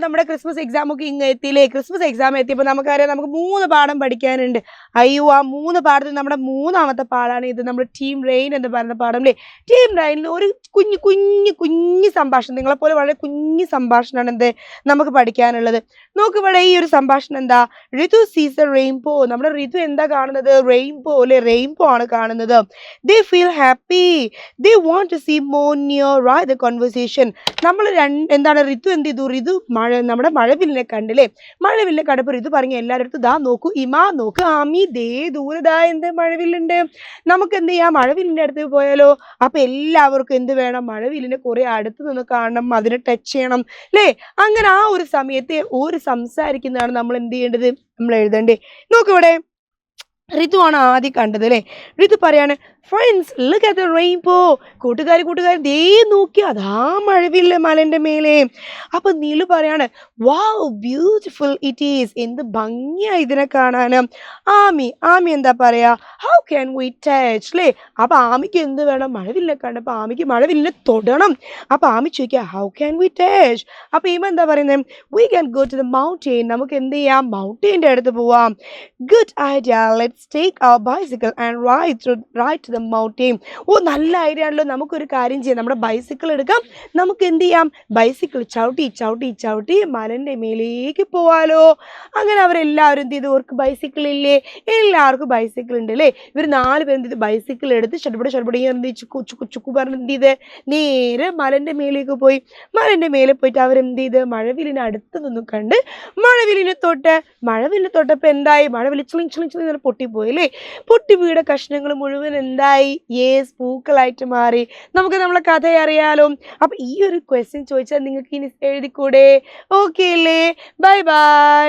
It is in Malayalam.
നമ്മുടെ ക്രിസ്മസ് എക്സാം ഒക്കെ ഇങ്ങ് എത്തിയില്ലേ? ക്രിസ്മസ് എക്സാം എത്തിയപ്പോൾ നമുക്കറിയാം നമുക്ക് 3 പാഠം പഠിക്കാനുണ്ട്. അയ്യോ, ആ 3 പാഠത്തിൽ നമ്മുടെ 3ാമത്തെ പാഠമാണ് ഇത്, നമ്മുടെ ടീം റെയിൻ എന്ന് പറയുന്ന പാഠം അല്ലേ? ടീം റെയിനിൽ ഒരു കുഞ്ഞു സംഭാഷണം, നിങ്ങളെപ്പോലെ വളരെ കുഞ്ഞു സംഭാഷണമാണ് എന്ത് നമുക്ക് പഠിക്കാനുള്ളത്. നോക്കിവിടെ ഈ ഒരു സംഭാഷണം എന്താ? ഋതു സീസ് എ റെയിൻബോ. നമ്മുടെ ഋതു എന്താ കാണുന്നത്? റെയിൻബോ അല്ലെ? റെയിൻബോ ആണ് കാണുന്നത്. They feel happy, they want to see more near right the conversation. നമ്മൾ എന്താണ് ഋതു എന്ത് ചെയ്തു? ഋതു നമ്മുടെ മഴവില്ലിനെ കണ്ടില്ലേ? മഴവില്ലിനെ കണ്ടപ്പോൾ ഋതു പറഞ്ഞു എല്ലാവരുടെ ദാ നോക്കൂ, ഇമാ നോക്ക്, ആമി ദേ ദൂരെ ദാ എന്ത് മഴവില്ലുണ്ട്, നമുക്ക് എന്ത് ചെയ്യാം, മഴവില്ലിൻ്റെ അടുത്ത് പോയാലോ? അപ്പൊ എല്ലാവർക്കും എന്ത് വേണം? മഴവില്ലിനെ കുറെ അടുത്ത് നിന്ന് കാണണം, അതിനെ ടച്ച് ചെയ്യണം അല്ലേ? അങ്ങനെ ആ ഒരു സമയത്തെ ഒരു സംസാരിക്കുന്നതാണ് നമ്മൾ എന്ത് ചെയ്യേണ്ടത്? നമ്മൾ എഴുതണ്ടേ? നോക്കിവിടെ ഋതു ആണ് ആദ്യം കണ്ടത് അല്ലേ? ഋതു പറയാണ്, friends look at the rainbow. കൂട്ടുകാരി ദേ നോക്കി, അതാ മഴവില്ല് മലന്റെ മേലെ. അപ്പൊ നീലു പറയാണ്, വാവ് ബ്യൂട്ടിഫുൾ ഇറ്റ് ഈസ്. എന്ത് ഭംഗിയാ ഇതിനെ കാണാനും. ആമി എന്താ പറയാ? ഹൗ ക്യാൻ വി ടച്ച് അല്ലേ? അപ്പൊ ആമിക്ക് എന്ത് വേണം? മഴവില്ലിനെ കണ്ടപ്പോ ആമിക്ക് മഴവില്ലിനെ തൊടണം. അപ്പൊ ആമി ചോദിക്കുക, ഹൗ ക്യാൻ വി ടച്ച്? അപ്പൊ ഈമ എന്താ പറയുന്നത്? We can go to the mountain. നമുക്ക് എന്ത് ചെയ്യാം? മൗണ്ടെയിൻ്റെ അടുത്ത് പോവാം. Good idea, let's take our bicycle and ride to the mountain. ഓ, നല്ല ഐഡിയ ആണല്ലോ. നമുക്കൊരു കാര്യം ചെയ്യാം, നമ്മുടെ ബൈസിക്കിൾ എടുക്കാം, നമുക്ക് എന്ത് ചെയ്യാം? ബൈസിക്കിൾ ചവിട്ടി മലന്റെ മേലേക്ക് പോവാലോ. അങ്ങനെ അവരെല്ലാവരും എന്ത് ചെയ്തു? അവർക്ക് ബൈസിക്കിൾ ഇല്ലേ? എല്ലാവർക്കും ബൈസിക്കിൾ ഉണ്ട് അല്ലേ? ഇവർ 4 പേര് എന്ത് ചെയ്തു? ബൈസിക്കിൾ എടുത്ത് ഷഡപടി എന്ത് ചുക്കു പറഞ്ഞ് എന്ത് ചെയ്ത് നേരെ മലന്റെ മേലേക്ക് പോയി. മലന്റെ മേലെ പോയിട്ട് അവരെന്ത് ചെയ്ത്? മഴവില്ലിനെ അടുത്ത് നിന്നും കണ്ട് മഴവില്ലിനെ തൊട്ടപ്പോൾ എന്തായി? മഴവില്ല് ചിളിങ് പൊട്ടിപ്പോയി അല്ലേ? പൊട്ടി വീട കഷ്ണങ്ങൾ മുഴുവൻ എന്തായി? പൂക്കളായിട്ട് മാറി. നമുക്ക് നമ്മളെ കഥ അറിയാലോ. അപ്പൊ ഈ ഒരു ക്വസ്റ്റ്യൻ ചോദിച്ചാൽ നിങ്ങൾക്ക് ഇനി എഴുതിക്കൂടെ? ഓക്കെ അല്ലേ? Bye bye.